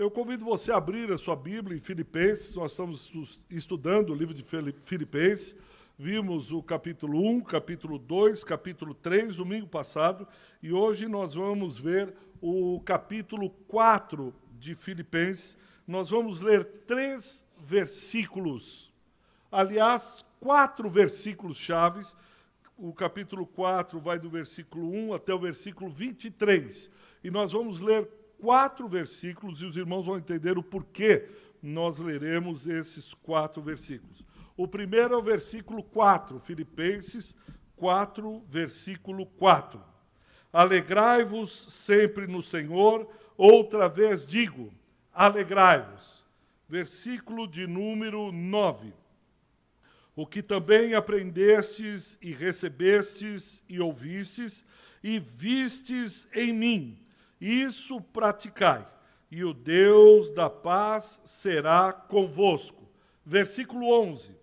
Eu convido você a abrir a sua Bíblia em Filipenses. Nós estamos estudando o livro de Filipenses. Vimos o capítulo 1, capítulo 2, capítulo 3, domingo passado. E hoje nós vamos ver o capítulo 4 de Filipenses. Nós vamos ler 3 versículos. Aliás, 4 versículos chaves. O capítulo 4 vai do versículo 1 até o versículo 23. E nós vamos ler 4 versículos e os irmãos vão entender o porquê nós leremos esses 4 versículos. O primeiro é o versículo 4, Filipenses 4, versículo 4. Alegrai-vos sempre no Senhor, outra vez digo, alegrai-vos. Versículo de número 9. O que também aprendestes e recebestes e ouvistes e vistes em mim, isso praticai, e o Deus da paz será convosco. Versículo 11.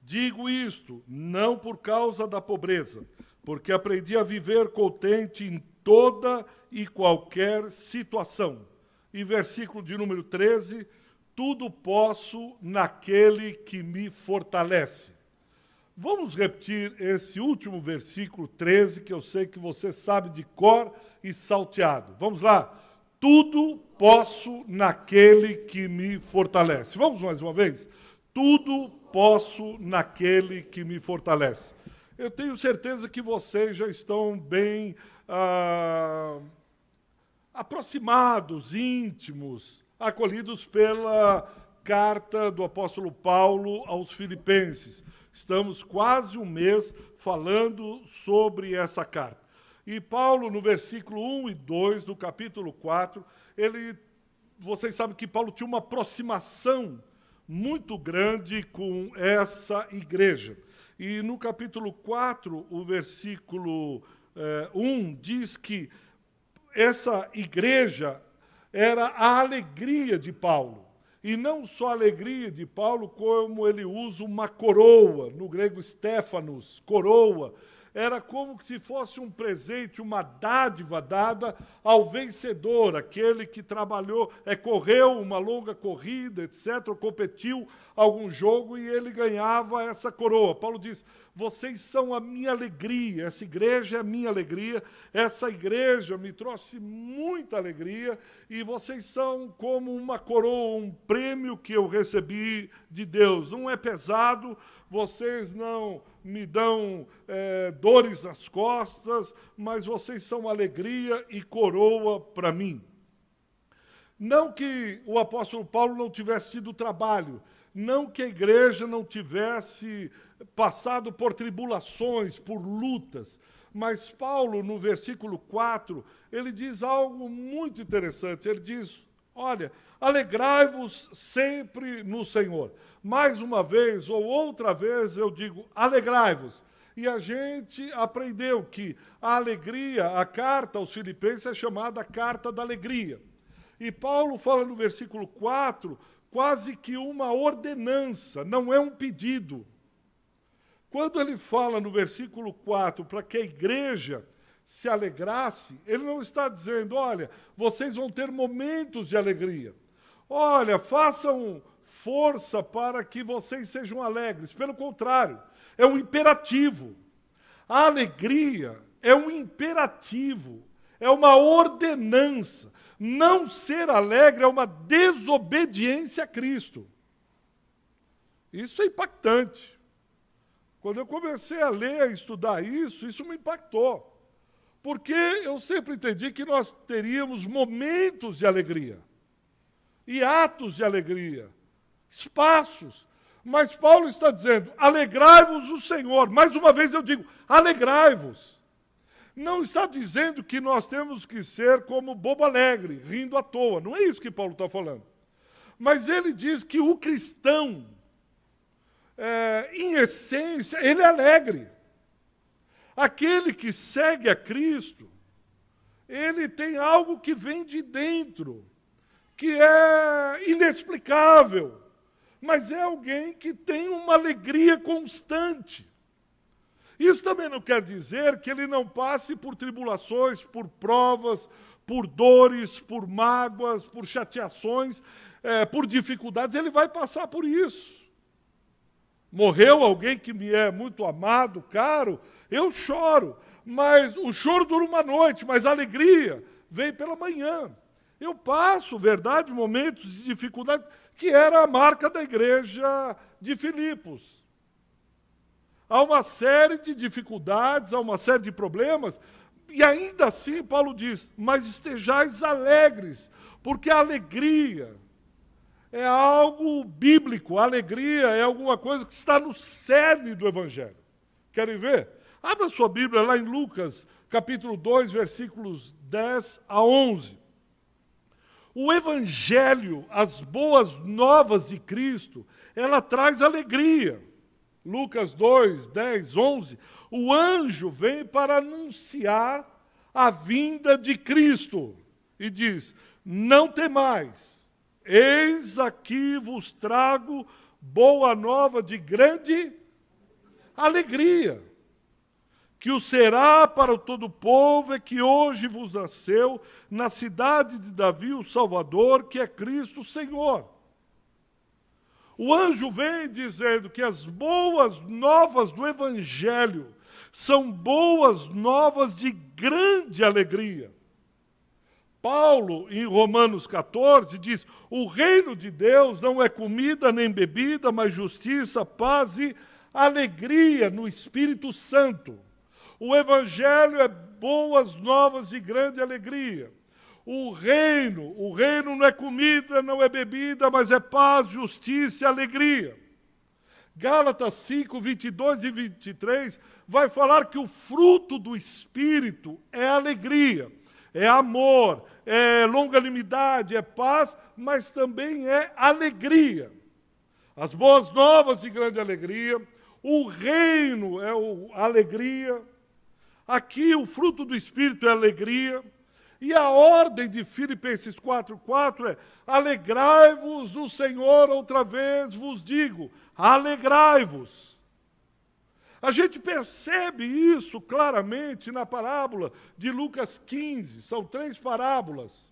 Digo isto, não por causa da pobreza, porque aprendi a viver contente em toda e qualquer situação. E versículo de número 13, tudo posso naquele que me fortalece. Vamos repetir esse último versículo 13, que eu sei que você sabe de cor e salteado. Vamos lá. Tudo posso naquele que me fortalece. Vamos mais uma vez? Tudo posso naquele que me fortalece. Eu tenho certeza que vocês já estão bem aproximados, íntimos, acolhidos pela carta do apóstolo Paulo aos Filipenses. Estamos quase um mês falando sobre essa carta. E Paulo, no versículo 1 e 2 do capítulo 4, vocês sabem que Paulo tinha uma aproximação muito grande com essa igreja. E no capítulo 4, o versículo 1, diz que essa igreja era a alegria de Paulo. E não só a alegria de Paulo, como ele usa uma coroa, no grego Stéphanos, coroa. Era como se fosse um presente, uma dádiva dada ao vencedor, aquele que trabalhou, correu uma longa corrida, etc., ou competiu algum jogo e ele ganhava essa coroa. Paulo diz, vocês são a minha alegria, essa igreja é a minha alegria, essa igreja me trouxe muita alegria e vocês são como uma coroa, um prêmio que eu recebi de Deus. Não é pesado, vocês não me dão dores nas costas, mas vocês são alegria e coroa para mim. Não que o apóstolo Paulo não tivesse tido trabalho, não que a igreja não tivesse passado por tribulações, por lutas, mas Paulo, no versículo 4, ele diz algo muito interessante. Ele diz, olha, alegrai-vos sempre no Senhor. Mais uma vez ou outra vez eu digo, alegrai-vos. E a gente aprendeu que a alegria, a carta aos Filipenses é chamada carta da alegria. E Paulo fala no versículo 4, quase que uma ordenança, não é um pedido. Quando ele fala no versículo 4 para que a igreja se alegrasse, ele não está dizendo, olha, vocês vão ter momentos de alegria. Olha, façam força para que vocês sejam alegres. Pelo contrário, é um imperativo. A alegria é um imperativo, é uma ordenança. Não ser alegre é uma desobediência a Cristo. Isso é impactante. Quando eu comecei a ler, a estudar isso me impactou. Porque eu sempre entendi que nós teríamos momentos de alegria. E atos de alegria. Espaços. Mas Paulo está dizendo, alegrai-vos o Senhor. Mais uma vez eu digo, alegrai-vos. Não está dizendo que nós temos que ser como bobo alegre, rindo à toa. Não é isso que Paulo está falando. Mas ele diz que o cristão, em essência, ele é alegre. Aquele que segue a Cristo, ele tem algo que vem de dentro, que é inexplicável, mas é alguém que tem uma alegria constante. Isso também não quer dizer que ele não passe por tribulações, por provas, por dores, por mágoas, por chateações, por dificuldades, ele vai passar por isso. Morreu alguém que me é muito amado, caro, eu choro, mas o choro dura uma noite, mas a alegria vem pela manhã. Eu passo, verdade, momentos de dificuldade, que era a marca da igreja de Filipos. Há uma série de dificuldades, há uma série de problemas, e ainda assim Paulo diz, mas estejais alegres, porque a alegria é algo bíblico, a alegria é alguma coisa que está no cerne do Evangelho. Querem ver? Abra sua Bíblia lá em Lucas, capítulo 2, versículos 10 a 11. O Evangelho, as boas novas de Cristo, ela traz alegria. Lucas 2, 10, 11. O anjo vem para anunciar a vinda de Cristo e diz, não temais, eis aqui vos trago boa nova de grande alegria, que o será para todo o povo é que hoje vos nasceu na cidade de Davi o Salvador, que é Cristo o Senhor. O anjo vem dizendo que as boas novas do Evangelho são boas novas de grande alegria. Paulo, em Romanos 14, diz, o reino de Deus não é comida nem bebida, mas justiça, paz e alegria no Espírito Santo. O Evangelho é boas novas de grande alegria. O reino não é comida, não é bebida, mas é paz, justiça e alegria. Gálatas 5, 22 e 23 vai falar que o fruto do Espírito é alegria, é amor, é longanimidade, é paz, mas também é alegria. As boas novas de grande alegria, o reino é a alegria. Aqui o fruto do Espírito é alegria. E a ordem de Filipenses 4:4 é, alegrai-vos no Senhor, outra vez vos digo, alegrai-vos. A gente percebe isso claramente na parábola de Lucas 15, são 3 parábolas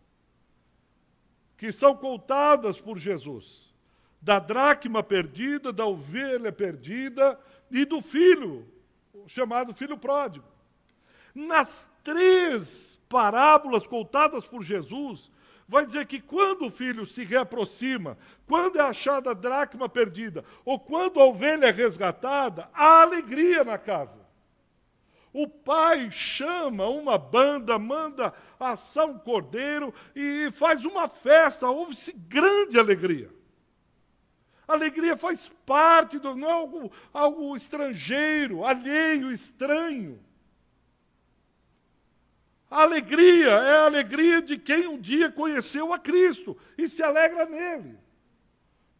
que são contadas por Jesus. Da dracma perdida, da ovelha perdida e do filho, chamado filho pródigo. Nas 3 parábolas contadas por Jesus, vai dizer que quando o filho se reaproxima, quando é achada a dracma perdida, ou quando a ovelha é resgatada, há alegria na casa. O pai chama uma banda, manda assar um cordeiro e faz uma festa, houve-se grande alegria. A alegria faz parte, não é algo estrangeiro, alheio, estranho. A alegria é a alegria de quem um dia conheceu a Cristo e se alegra nele.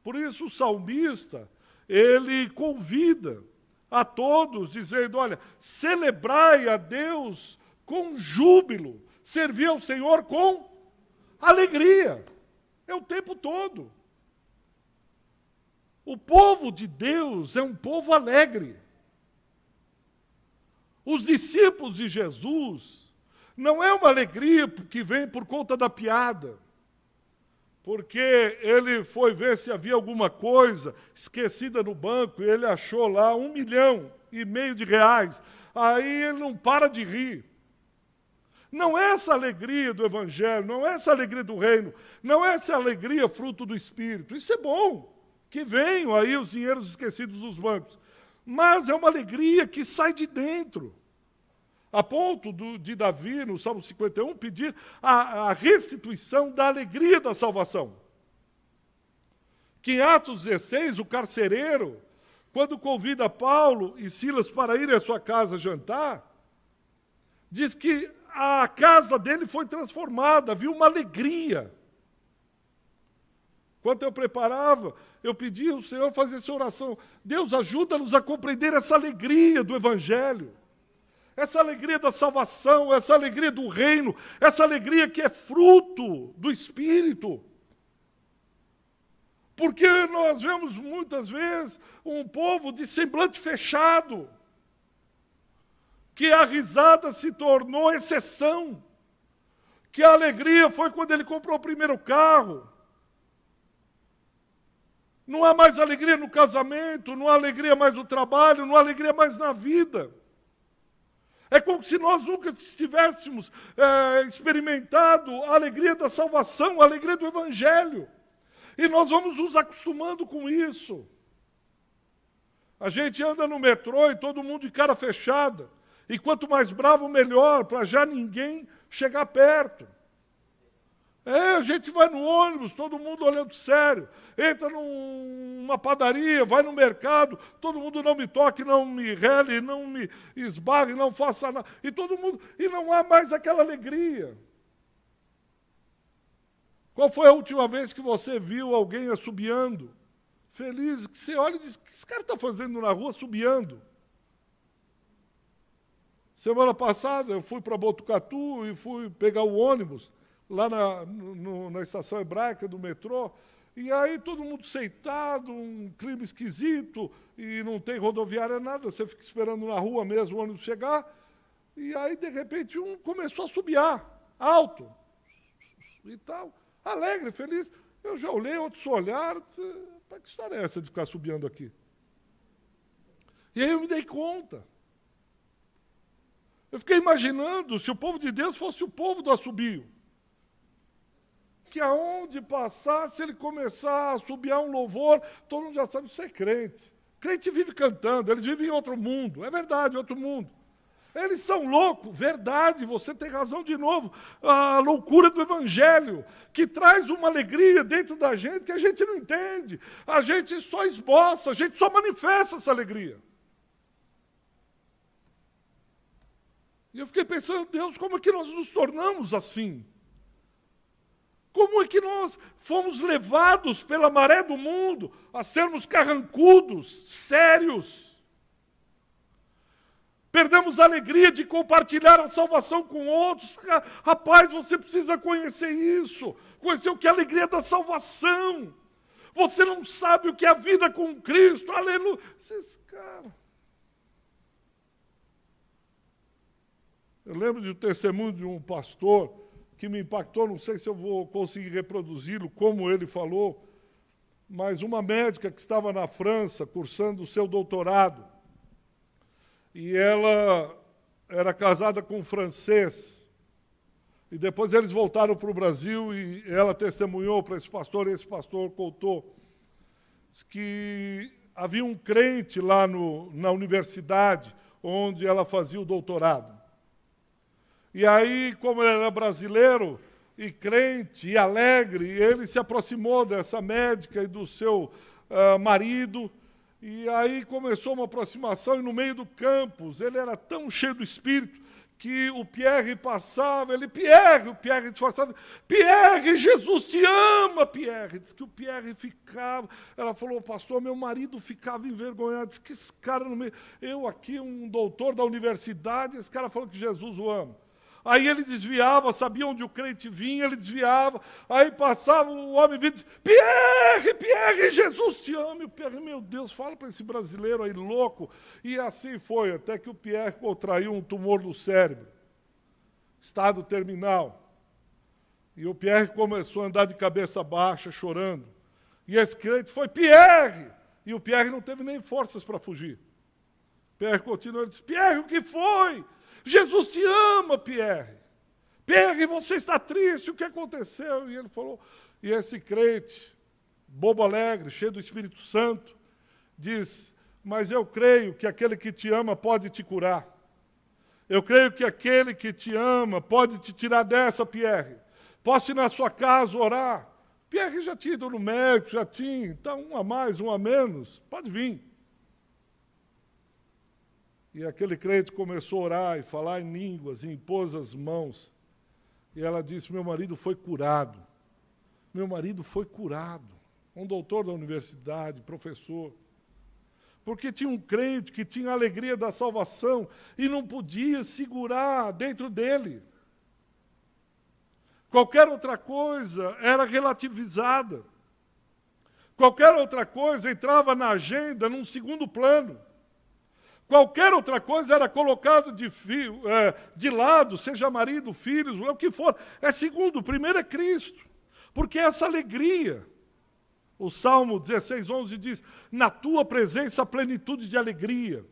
Por isso o salmista, ele convida a todos, dizendo, olha, celebrai a Deus com júbilo, servir ao Senhor com alegria. É o tempo todo. O povo de Deus é um povo alegre. Os discípulos de Jesus não é uma alegria que vem por conta da piada, porque ele foi ver se havia alguma coisa esquecida no banco e ele achou lá R$1,5 milhão de reais. Aí ele não para de rir. Não é essa alegria do Evangelho, não é essa alegria do reino, não é essa alegria fruto do Espírito. Isso é bom, que venham aí os dinheiros esquecidos dos bancos. Mas é uma alegria que sai de dentro. A ponto de Davi, no Salmo 51, pedir a restituição da alegria da salvação. Que em Atos 16, o carcereiro, quando convida Paulo e Silas para irem à sua casa jantar, diz que a casa dele foi transformada, havia uma alegria. Enquanto eu preparava, eu pedi ao Senhor fazer essa oração. Deus, ajuda-nos a compreender essa alegria do Evangelho. Essa alegria da salvação, essa alegria do reino, essa alegria que é fruto do Espírito. Porque nós vemos muitas vezes um povo de semblante fechado, que a risada se tornou exceção, que a alegria foi quando ele comprou o primeiro carro. Não há mais alegria no casamento, não há alegria mais no trabalho, não há alegria mais na vida. É como se nós nunca tivéssemos experimentado a alegria da salvação, a alegria do Evangelho. E nós vamos nos acostumando com isso. A gente anda no metrô e todo mundo de cara fechada. E quanto mais bravo, melhor, para já ninguém chegar perto. A gente vai no ônibus, todo mundo olhando sério. Entra numa padaria, vai no mercado, todo mundo não me toque, não me rele, não me esbarre, não faça nada. E todo mundo, e não há mais aquela alegria. Qual foi a última vez que você viu alguém assobiando? Feliz, que você olha e diz, o que esse cara está fazendo na rua assobiando? Semana passada eu fui para Botucatu e fui pegar o ônibus lá na estação hebraica do metrô, e aí todo mundo sentado, um clima esquisito, e não tem rodoviária nada, você fica esperando na rua mesmo o ônibus chegar, e aí de repente um começou a assobiar, alto, e tal, alegre, feliz. Eu já olhei, outros olharam, disse, que história é essa de ficar assobiando aqui? E aí eu me dei conta. Eu fiquei imaginando se o povo de Deus fosse o povo do assobio. Que aonde passar, se ele começar a assobiar um louvor, todo mundo já sabe, isso é crente. Crente vive cantando, eles vivem em outro mundo. É verdade, outro mundo. Eles são loucos, verdade, você tem razão de novo. A loucura do Evangelho, que traz uma alegria dentro da gente que a gente não entende. A gente só esboça, a gente só manifesta essa alegria. E eu fiquei pensando, Deus, como é que nós nos tornamos assim? Como é que nós fomos levados pela maré do mundo a sermos carrancudos, sérios? Perdemos a alegria de compartilhar a salvação com outros. Rapaz, você precisa conhecer isso. Conhecer o que é a alegria da salvação. Você não sabe o que é a vida com Cristo. Aleluia. Esses caras. Eu lembro de um testemunho de um pastor que me impactou, não sei se eu vou conseguir reproduzi-lo, como ele falou, mas uma médica que estava na França, cursando o seu doutorado, e ela era casada com um francês, e depois eles voltaram para o Brasil, e ela testemunhou para esse pastor, e esse pastor contou que havia um crente lá na universidade, onde ela fazia o doutorado. E aí, como ele era brasileiro e crente e alegre, ele se aproximou dessa médica e do seu marido, e aí começou uma aproximação, e no meio do campus, ele era tão cheio do Espírito, que o Pierre passava, o Pierre disfarçava, Pierre, Jesus te ama, Pierre. Diz que o Pierre ficava, ela falou, pastor, meu marido ficava envergonhado, diz que esse cara no meio, eu aqui, um doutor da universidade, esse cara falou que Jesus o ama. Aí ele desviava, sabia onde o crente vinha, ele desviava, aí passava, o homem vinha e dizia, Pierre, Jesus te ama. E o Pierre, meu Deus, fala para esse brasileiro aí louco. E assim foi, até que o Pierre contraiu um tumor no cérebro, estado terminal. E o Pierre começou a andar de cabeça baixa, chorando. E esse crente foi, Pierre! E o Pierre não teve nem forças para fugir. Pierre continuou, ele disse, Pierre, o que foi? Jesus te ama, Pierre. Pierre, você está triste, o que aconteceu? E ele falou, e esse crente, bobo alegre, cheio do Espírito Santo, diz, mas eu creio que aquele que te ama pode te curar. Eu creio que aquele que te ama pode te tirar dessa, Pierre. Posso ir na sua casa orar? Pierre já tinha ido no médico, já tinha, então um a mais, um a menos, pode vir. E aquele crente começou a orar e falar em línguas, e impôs as mãos. E ela disse, meu marido foi curado. Meu marido foi curado. Um doutor da universidade, professor. Porque tinha um crente que tinha a alegria da salvação e não podia segurar dentro dele. Qualquer outra coisa era relativizada. Qualquer outra coisa entrava na agenda num segundo plano. Qualquer outra coisa era colocada de lado, seja marido, filhos, o que for. É segundo, o primeiro é Cristo. Porque essa alegria, o Salmo 16:11 diz, na tua presença a plenitude de alegria.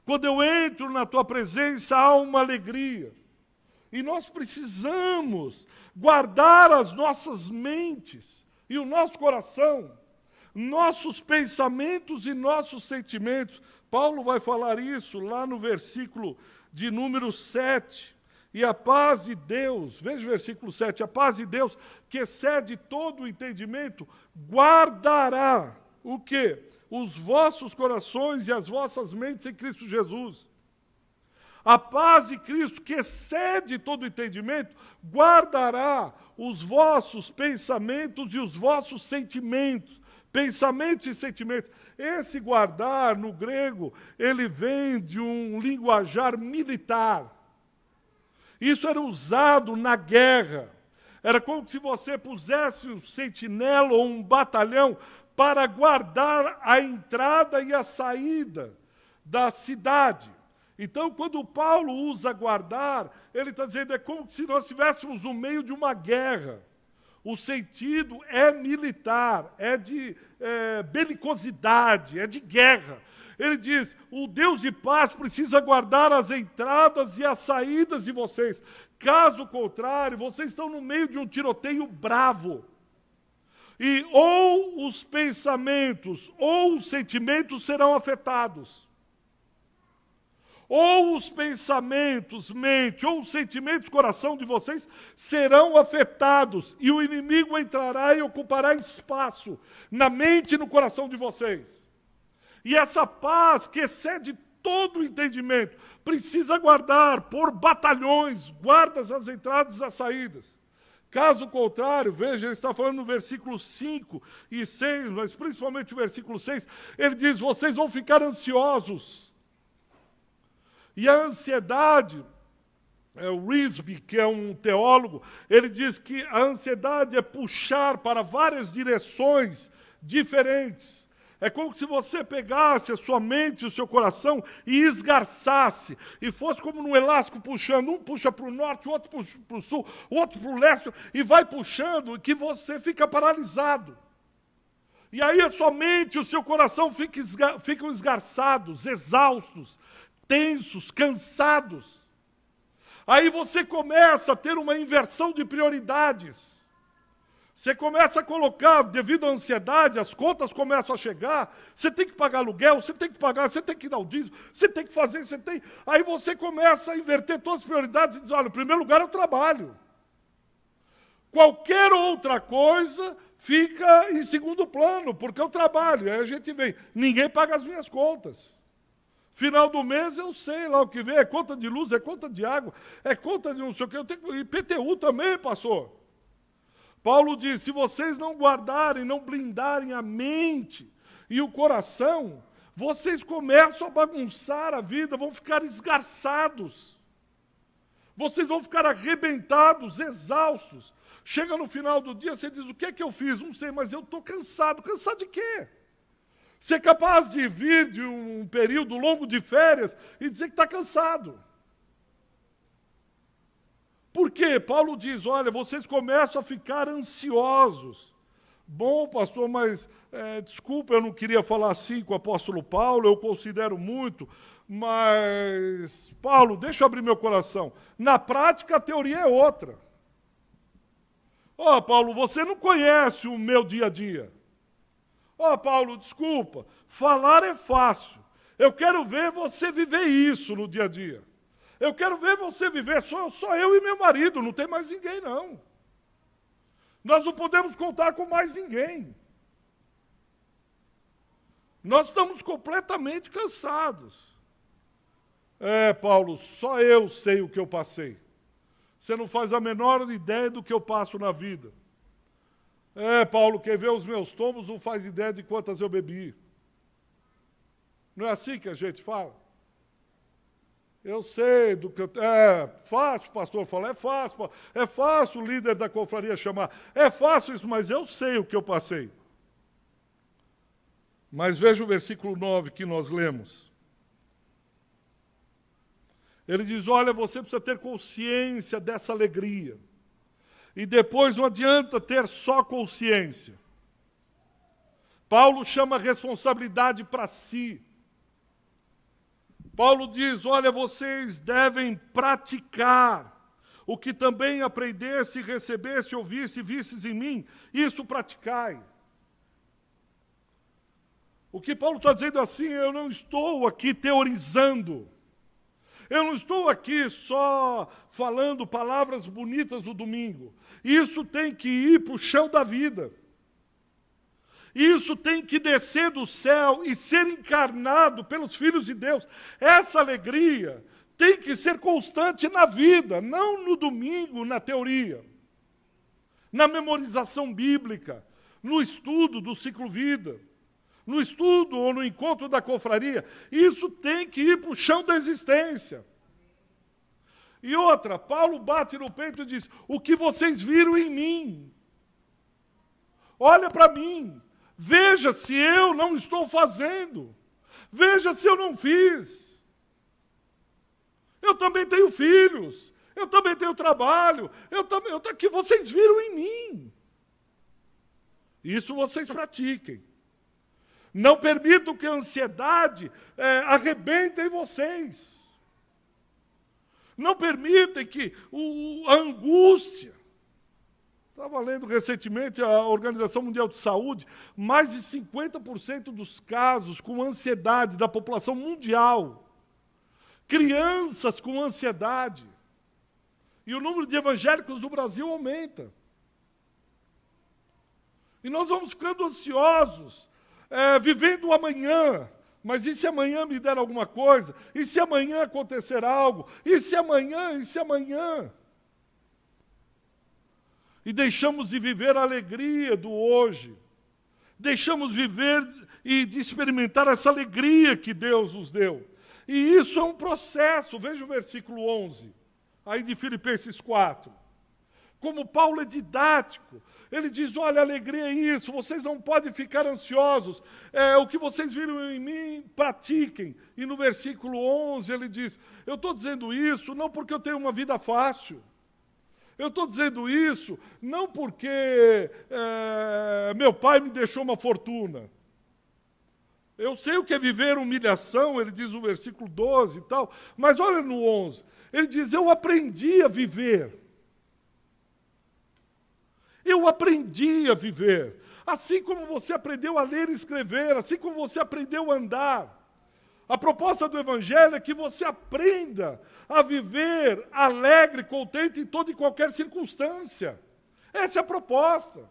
Quando eu entro na tua presença há uma alegria. E nós precisamos guardar as nossas mentes e o nosso coração, nossos pensamentos e nossos sentimentos. Paulo vai falar isso lá no versículo de número 7. E a paz de Deus, veja o versículo 7, a paz de Deus, que excede todo o entendimento, guardará o quê? Os vossos corações e as vossas mentes em Cristo Jesus. A paz de Cristo, que excede todo o entendimento, guardará os vossos pensamentos e os vossos sentimentos. Pensamentos e sentimentos. Esse guardar, no grego, ele vem de um linguajar militar. Isso era usado na guerra. Era como se você pusesse um sentinela ou um batalhão para guardar a entrada e a saída da cidade. Então, quando Paulo usa guardar, ele está dizendo, é como se nós estivéssemos no meio de uma guerra. O sentido é militar, é de belicosidade, é de guerra. Ele diz, o Deus de paz precisa guardar as entradas e as saídas de vocês. Caso contrário, vocês estão no meio de um tiroteio bravo. E ou os pensamentos ou os sentimentos serão afetados. Ou os pensamentos, mente, ou os sentimentos, coração de vocês serão afetados, e o inimigo entrará e ocupará espaço na mente e no coração de vocês. E essa paz, que excede todo o entendimento, precisa guardar por batalhões, guardas as entradas e as saídas. Caso contrário, veja, ele está falando no versículo 5 e 6, mas principalmente o versículo 6, ele diz, vocês vão ficar ansiosos. E a ansiedade, o Risby, que é um teólogo, ele diz que a ansiedade é puxar para várias direções diferentes. É como se você pegasse a sua mente e o seu coração e esgarçasse, e fosse como num elástico puxando, um puxa para o norte, o outro para o sul, o outro para o leste, e vai puxando, que você fica paralisado. E aí a sua mente e o seu coração ficam esgarçados, exaustos, tensos, cansados. Aí você começa a ter uma inversão de prioridades. Você começa a colocar, devido à ansiedade, as contas começam a chegar, você tem que pagar aluguel, você tem que pagar, você tem que dar o dízimo, você tem que fazer, você tem... Aí você começa a inverter todas as prioridades e diz, olha, o primeiro lugar é o trabalho. Qualquer outra coisa fica em segundo plano, porque é o trabalho. Aí a gente vem, ninguém paga as minhas contas. Final do mês eu sei lá o que vem, é conta de luz, é conta de água, é conta de não sei o quê, eu tenho IPTU também, pastor. Paulo diz, se vocês não guardarem, não blindarem a mente e o coração, vocês começam a bagunçar a vida, vão ficar esgarçados. Vocês vão ficar arrebentados, exaustos. Chega no final do dia, você diz, o que é que eu fiz? Não sei, mas eu estou cansado. Cansado de quê? Ser capaz de vir de um período longo de férias e dizer que está cansado. Por quê? Paulo diz, olha, vocês começam a ficar ansiosos. Bom, pastor, mas, desculpa, eu não queria falar assim com o apóstolo Paulo, eu considero muito, mas, Paulo, deixa eu abrir meu coração. Na prática, a teoria é outra. Paulo, você não conhece o meu dia a dia. Paulo, desculpa, falar é fácil. Eu quero ver você viver isso no dia a dia. Eu quero ver você viver, só eu e meu marido, não tem mais ninguém, não. Nós não podemos contar com mais ninguém. Nós estamos completamente cansados. Paulo, só eu sei o que eu passei. Você não faz a menor ideia do que eu passo na vida. Paulo, quem vê os meus tombos não faz ideia de quantas eu bebi. Não é assim que a gente fala? Eu sei do que eu... É fácil, pastor falar, é fácil o líder da confraria chamar. É fácil isso, mas eu sei o que eu passei. Mas veja o versículo 9 que nós lemos. Ele diz, olha, você precisa ter consciência dessa alegria. E depois não adianta ter só consciência. Paulo chama a responsabilidade para si. Paulo diz, olha, vocês devem praticar o que também aprendesse, recebesse, ouvisse e vistes em mim, isso praticai. O que Paulo está dizendo assim, eu não estou aqui teorizando. Eu não estou aqui só falando palavras bonitas no domingo. Isso tem que ir para o chão da vida. Isso tem que descer do céu e ser encarnado pelos filhos de Deus. Essa alegria tem que ser constante na vida, não no domingo, na teoria, na memorização bíblica, no estudo do ciclo vida, no estudo ou no encontro da confraria. Isso tem que ir para o chão da existência. E outra, Paulo bate no peito e diz, o que vocês viram em mim, olha para mim, veja se eu não estou fazendo, veja se eu não fiz. Eu também tenho filhos, eu também tenho trabalho, que vocês viram em mim. Isso vocês pratiquem. Não permitam que a ansiedade arrebente em vocês. Não permitem que a angústia... Estava lendo recentemente a Organização Mundial de Saúde, mais de 50% dos casos com ansiedade da população mundial. Crianças com ansiedade. E o número de evangélicos do Brasil aumenta. E nós vamos ficando ansiosos, vivendo o amanhã. Mas e se amanhã me der alguma coisa? E se amanhã acontecer algo? E se amanhã? E se amanhã? E deixamos de viver a alegria do hoje. Deixamos viver e de experimentar essa alegria que Deus nos deu. E isso é um processo. Veja o versículo 11, aí de Filipenses 4. Como Paulo é didático, ele diz, olha, alegria é isso, vocês não podem ficar ansiosos. O que vocês viram em mim, pratiquem. E no versículo 11 ele diz, eu estou dizendo isso não porque eu tenho uma vida fácil. Eu estou dizendo isso não porque meu pai me deixou uma fortuna. Eu sei o que é viver humilhação, ele diz no versículo 12 e tal, mas olha no 11, ele diz, eu aprendi a viver. Eu aprendi a viver. Assim como você aprendeu a ler e escrever, assim como você aprendeu a andar. A proposta do Evangelho é que você aprenda a viver alegre, contente em toda e qualquer circunstância. Essa é a proposta.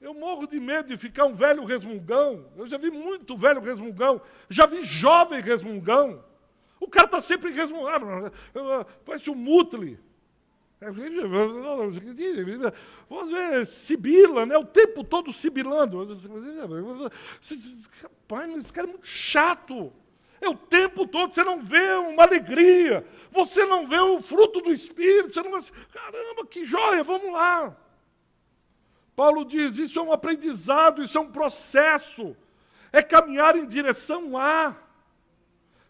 Eu morro de medo de ficar um velho resmungão. Eu já vi muito velho resmungão. Já vi jovem resmungão. O cara está sempre resmungando. Parece um mutle. Vamos ver, sibila, né? O tempo todo sibilando. Rapaz, esse cara é muito chato. É o tempo todo, você não vê uma alegria. Você não vê o fruto do Espírito. Você não vê, caramba, que joia, vamos lá. Paulo diz, isso é um aprendizado, isso é um processo. É caminhar em direção a.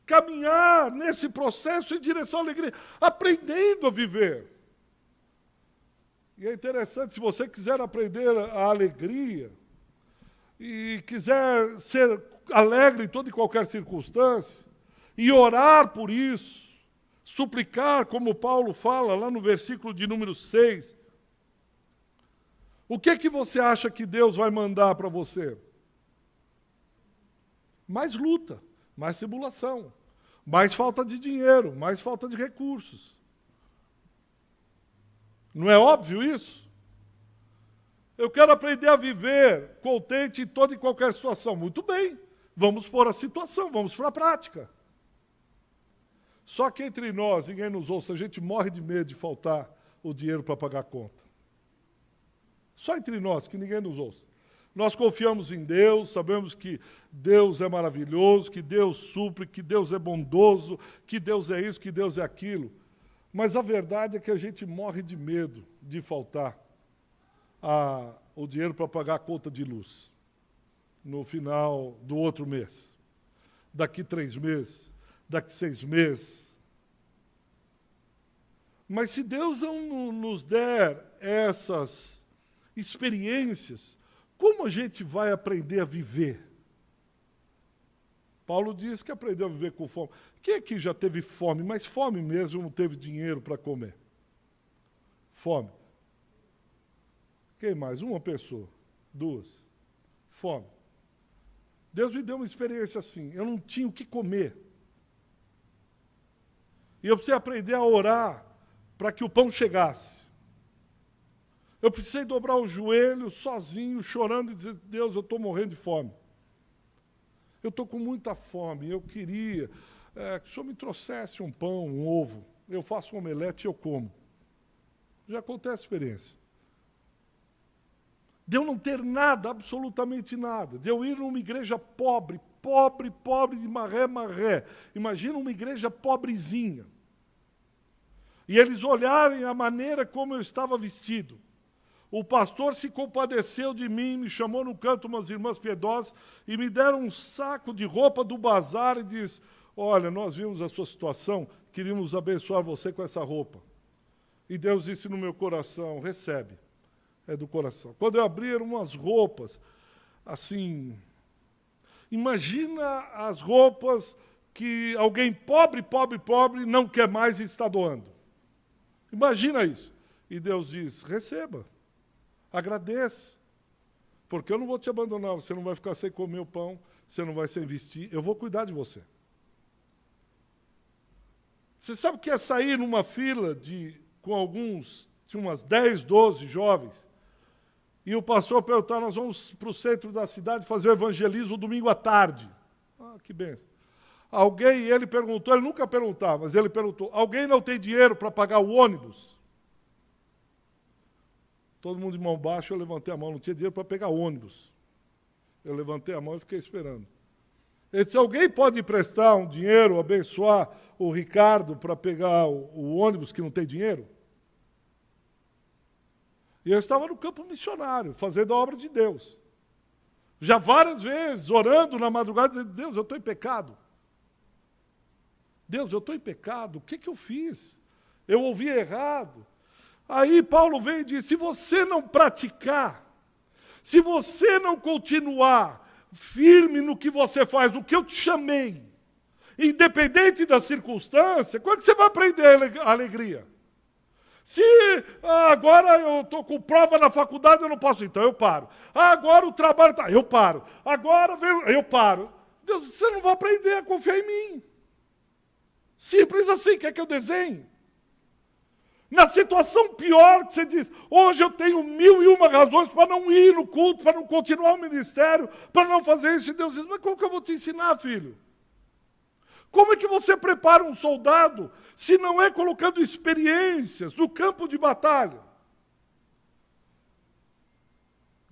Caminhar nesse processo em direção à alegria. Aprendendo a viver. E é interessante, se você quiser aprender a alegria e quiser ser alegre em toda e qualquer circunstância, e orar por isso, suplicar, como Paulo fala lá no versículo de número 6, o que é que você acha que Deus vai mandar para você? Mais luta, mais tribulação, mais falta de dinheiro, mais falta de recursos. Não é óbvio isso? Eu quero aprender a viver contente em toda e qualquer situação. Muito bem, vamos pôr a situação, vamos para a prática. Só que entre nós, ninguém nos ouça, a gente morre de medo de faltar o dinheiro para pagar a conta. Só entre nós, que ninguém nos ouça. Nós confiamos em Deus, sabemos que Deus é maravilhoso, que Deus supre, que Deus é bondoso, que Deus é isso, que Deus é aquilo. Mas a verdade é que a gente morre de medo de faltar o dinheiro para pagar a conta de luz no final do outro mês. Daqui 3 meses, daqui 6 meses. Mas se Deus não nos der essas experiências, como a gente vai aprender a viver? Paulo diz que aprendeu a viver com fome. Quem aqui já teve fome, mas fome mesmo, não teve dinheiro para comer? Fome. Quem mais? Uma pessoa, 2. Fome. Deus me deu uma experiência assim, eu não tinha o que comer. E eu precisei aprender a orar para que o pão chegasse. Eu precisei dobrar o joelho sozinho, chorando e dizer, Deus, eu estou morrendo de fome. Eu estou com muita fome, eu queria que o Senhor me trouxesse um pão, um ovo. Eu faço um omelete e eu como. Já acontece a experiência. De eu não ter nada, absolutamente nada. De eu ir numa igreja pobre, de maré. Imagina uma igreja pobrezinha. E eles olharem a maneira como eu estava vestido. O pastor se compadeceu de mim, me chamou no canto umas irmãs piedosas e me deram um saco de roupa do bazar e disse, olha, nós vimos a sua situação, queríamos abençoar você com essa roupa. E Deus disse no meu coração, recebe. É do coração. Quando eu abri, eram umas roupas, assim, imagina as roupas que alguém pobre, não quer mais e está doando. Imagina isso. E Deus diz, receba, agradeça, porque eu não vou te abandonar, você não vai ficar sem comer o pão, você não vai sem vestir, eu vou cuidar de você. Você sabe o que é sair numa fila com alguns, tinha umas 10, 12 jovens, e o pastor perguntou, nós vamos para o centro da cidade fazer o evangelismo domingo à tarde. Ah, que bênção. Ele perguntou, ele nunca perguntava, mas ele perguntou, alguém não tem dinheiro para pagar o ônibus? Todo mundo de mão baixa, eu levantei a mão, não tinha dinheiro para pegar ônibus. Eu levantei a mão e fiquei esperando. Ele disse, alguém pode emprestar um dinheiro, abençoar o Ricardo para pegar o ônibus que não tem dinheiro? E eu estava no campo missionário, fazendo a obra de Deus. Já várias vezes, orando na madrugada, dizendo, Deus, eu estou em pecado. Deus, eu estou em pecado, o que eu fiz? Eu ouvi errado. Aí Paulo veio e disse, se você não praticar, se você não continuar firme no que você faz, no que eu te chamei, independente da circunstância, quando você vai aprender a alegria? Se agora eu estou com prova na faculdade, eu não posso, então eu paro. Agora o trabalho está, eu paro. Agora eu paro. Deus, você não vai aprender a confiar em mim. Simples assim, quer que eu desenhe? Na situação pior que você diz, hoje eu tenho 1001 razões para não ir no culto, para não continuar o ministério, para não fazer isso. E Deus diz, mas como que eu vou te ensinar, filho? Como é que você prepara um soldado se não é colocando experiências no campo de batalha?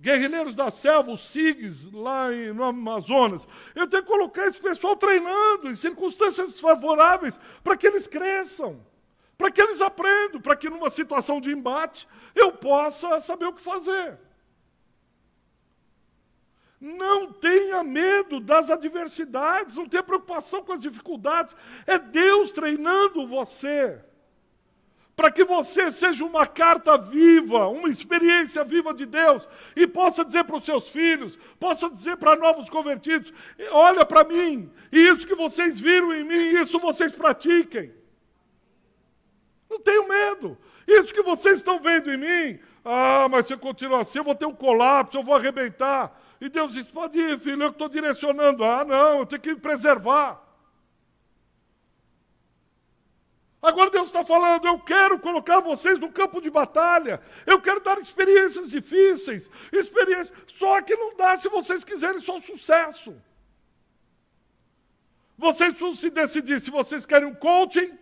Guerrilheiros da selva, os SIGs, lá no Amazonas, eu tenho que colocar esse pessoal treinando em circunstâncias favoráveis para que eles cresçam, para que eles aprendam, para que numa situação de embate eu possa saber o que fazer. Não tenha medo das adversidades, não tenha preocupação com as dificuldades. É Deus treinando você, para que você seja uma carta viva, uma experiência viva de Deus, e possa dizer para os seus filhos, possa dizer para novos convertidos, olha para mim, e isso que vocês viram em mim, isso vocês pratiquem. Não tenho medo. Isso que vocês estão vendo em mim, mas se eu continuar assim, eu vou ter um colapso, eu vou arrebentar. E Deus diz, pode ir, filho, eu que estou direcionando. Não, eu tenho que me preservar. Agora Deus está falando, eu quero colocar vocês no campo de batalha. Eu quero dar experiências difíceis. Só que não dá se vocês quiserem só sucesso. Vocês precisam se decidir se vocês querem um coaching,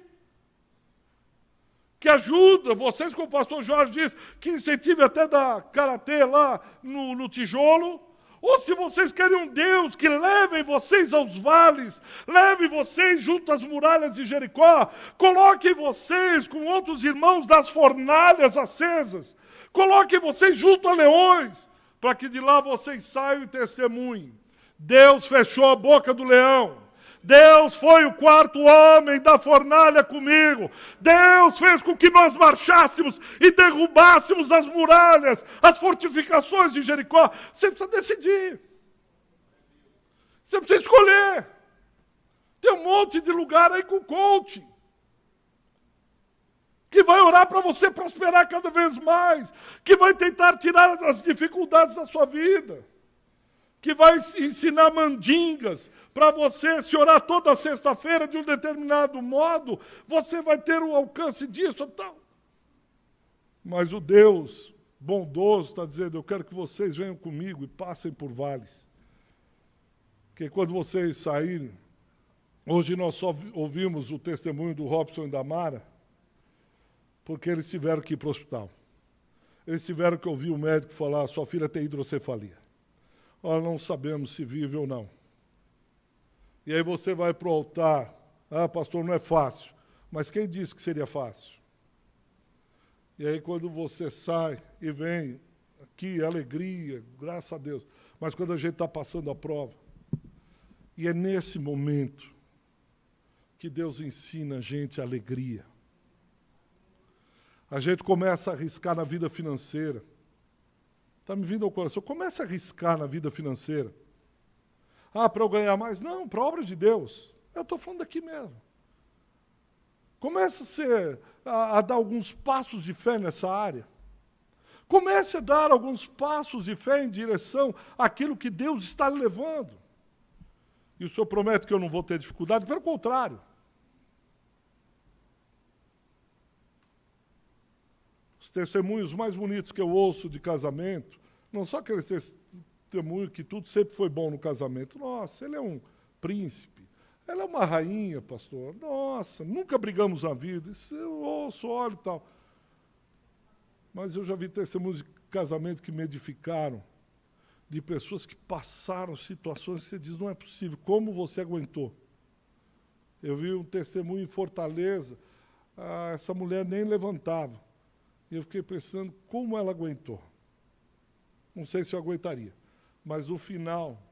que ajuda vocês, como o pastor Jorge diz, que incentive até da karatê lá no tijolo, ou se vocês querem um Deus que leve vocês aos vales, leve vocês junto às muralhas de Jericó, coloque vocês com outros irmãos das fornalhas acesas, coloque vocês junto a leões, para que de lá vocês saiam e testemunhem. Deus fechou a boca do leão, Deus foi o quarto homem da fornalha comigo. Deus fez com que nós marchássemos e derrubássemos as muralhas, as fortificações de Jericó. Você precisa decidir. Você precisa escolher. Tem um monte de lugar aí com coaching, que vai orar para você prosperar cada vez mais, que vai tentar tirar as dificuldades da sua vida, que vai ensinar mandingas para você, se orar toda sexta-feira de um determinado modo, você vai ter o alcance disso e tal. Mas o Deus bondoso está dizendo, eu quero que vocês venham comigo e passem por vales. Porque quando vocês saírem, hoje nós só ouvimos o testemunho do Robson e da Mara, porque eles tiveram que ir para o hospital. Eles tiveram que ouvir o médico falar, sua filha tem hidrocefalia. Nós não sabemos se vive ou não. E aí você vai para o altar, pastor, não é fácil. Mas quem disse que seria fácil? E aí quando você sai e vem aqui, alegria, graças a Deus. Mas quando a gente está passando a prova, e é nesse momento que Deus ensina a gente a alegria. A gente começa a arriscar na vida financeira. Está me vindo ao coração. Começa a arriscar na vida financeira. Para eu ganhar mais? Não, para a obra de Deus. Eu estou falando daqui mesmo. Comece a dar alguns passos de fé nessa área. Comece a dar alguns passos de fé em direção àquilo que Deus está lhe levando. E o Senhor promete que eu não vou ter dificuldade? Pelo contrário. Os testemunhos mais bonitos que eu ouço de casamento, não só aqueles testemunhos que tudo sempre foi bom no casamento. Nossa, ele é um príncipe. Ela é uma rainha, pastor. Nossa, nunca brigamos na vida. Isso eu ouço, olho e tal. Mas eu já vi testemunhos de casamento que me edificaram, de pessoas que passaram situações que você diz, não é possível, como você aguentou? Eu vi um testemunho em Fortaleza, essa mulher nem levantava. E eu fiquei pensando como ela aguentou. Não sei se eu aguentaria, mas no final,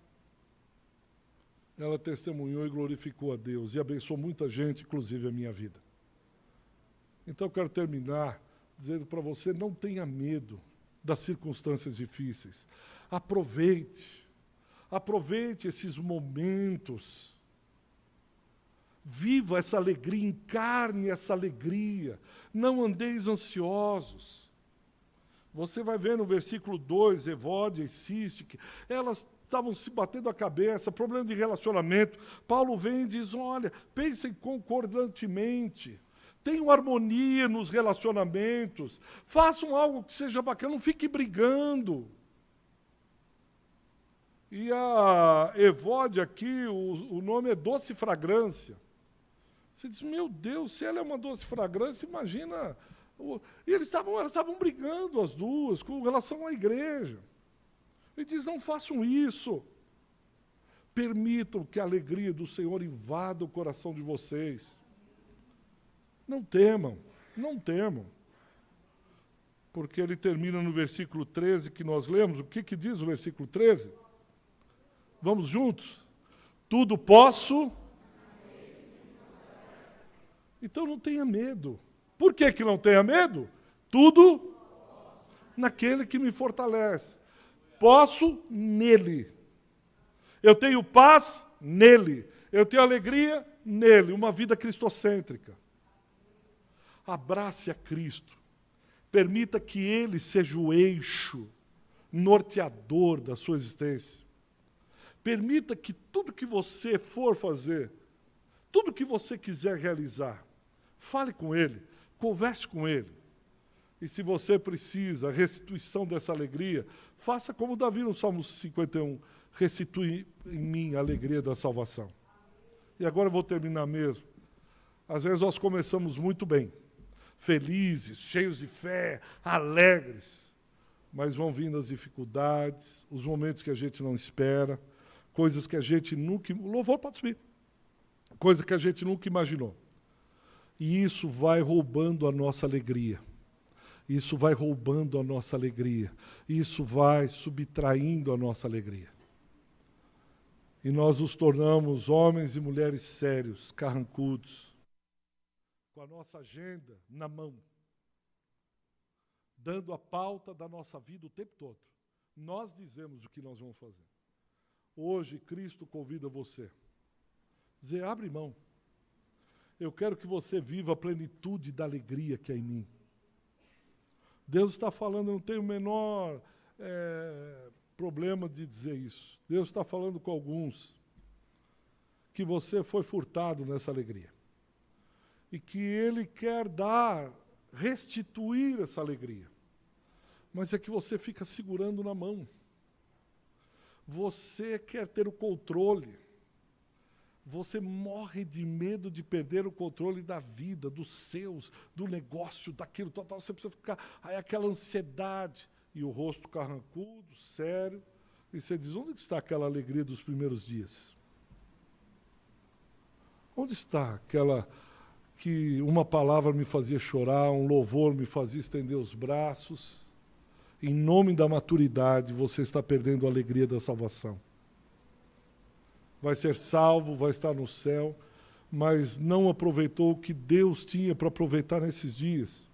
ela testemunhou e glorificou a Deus e abençoou muita gente, inclusive a minha vida. Então eu quero terminar dizendo para você, não tenha medo das circunstâncias difíceis. Aproveite esses momentos. Viva essa alegria, encarne essa alegria. Não andeis ansiosos. Você vai ver no versículo 2, Evódia e Cístique, elas estavam se batendo a cabeça, problema de relacionamento. Paulo vem e diz, olha, pensem concordantemente. Tenham harmonia nos relacionamentos. Façam algo que seja bacana, não fique brigando. E a Evódia aqui, o nome é doce fragrância. Você diz, meu Deus, se ela é uma doce fragrância, imagina. E elas estavam brigando, as duas, com relação à igreja. Ele diz, não façam isso. Permitam que a alegria do Senhor invada o coração de vocês. Não temam, não temam. Porque ele termina no versículo 13 que nós lemos. O que diz o versículo 13? Vamos juntos? Tudo posso. Então não tenha medo. Por que não tenha medo? Tudo naquele que me fortalece. Posso nele. Eu tenho paz nele. Eu tenho alegria nele. Uma vida cristocêntrica. Abrace a Cristo. Permita que Ele seja o eixo norteador da sua existência. Permita que tudo que você for fazer, tudo que você quiser realizar, fale com Ele, converse com Ele. E se você precisa, restituição dessa alegria, faça como Davi no Salmo 51, restitui em mim a alegria da salvação. E agora eu vou terminar mesmo. Às vezes nós começamos muito bem, felizes, cheios de fé, alegres, mas vão vindo as dificuldades, os momentos que a gente não espera, coisas que a gente nunca... O louvor pode subir. Coisa que a gente nunca imaginou. E isso vai roubando a nossa alegria. Isso vai roubando a nossa alegria. Isso vai subtraindo a nossa alegria. e nós nos tornamos homens e mulheres sérios, carrancudos, com a nossa agenda na mão, dando a pauta da nossa vida o tempo todo. Nós dizemos o que nós vamos fazer. Hoje, Cristo convida você. Dizer, abre mão. Eu quero que você viva a plenitude da alegria que é em mim. Deus está falando, eu não tenho o menor problema de dizer isso. Deus está falando com alguns que você foi furtado nessa alegria. E que Ele quer restituir essa alegria. Mas é que você fica segurando na mão. Você quer ter o controle. Você morre de medo de perder o controle da vida, dos seus, do negócio, daquilo, tal. Você precisa ficar, aí aquela ansiedade, e o rosto carrancudo, sério, e você diz, onde está aquela alegria dos primeiros dias? Onde está aquela que uma palavra me fazia chorar, um louvor me fazia estender os braços? Em nome da maturidade, você está perdendo a alegria da salvação. Vai ser salvo, vai estar no céu, mas não aproveitou o que Deus tinha para aproveitar nesses dias.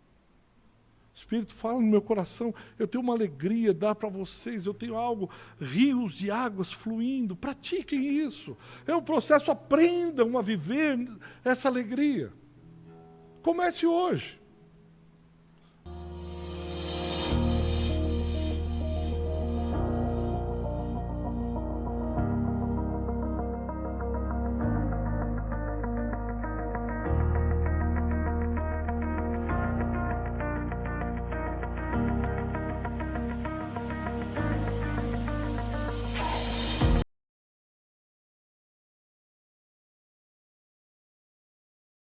O Espírito fala no meu coração, eu tenho uma alegria, dá para vocês, eu tenho algo, rios de águas fluindo, pratiquem isso. É um processo, aprendam a viver essa alegria. Comece hoje.